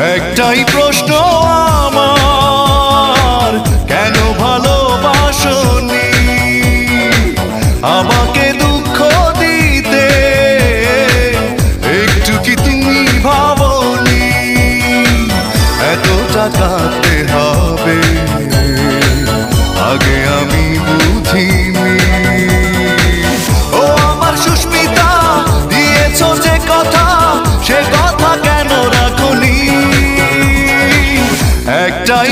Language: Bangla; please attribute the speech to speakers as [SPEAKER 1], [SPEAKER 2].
[SPEAKER 1] একটাই প্রশ্ন আমার, কেন ভালোবাসনি আমাকে দুঃখ দিতে? একটু কি তুমি ভাবনি এতটা কাঁদতে হবে? আগে আমি বুঝিনি। ও আমার সুস্মিতা, দিয়েছো যে কথা, সে কথা কেন রাখনি? একটাই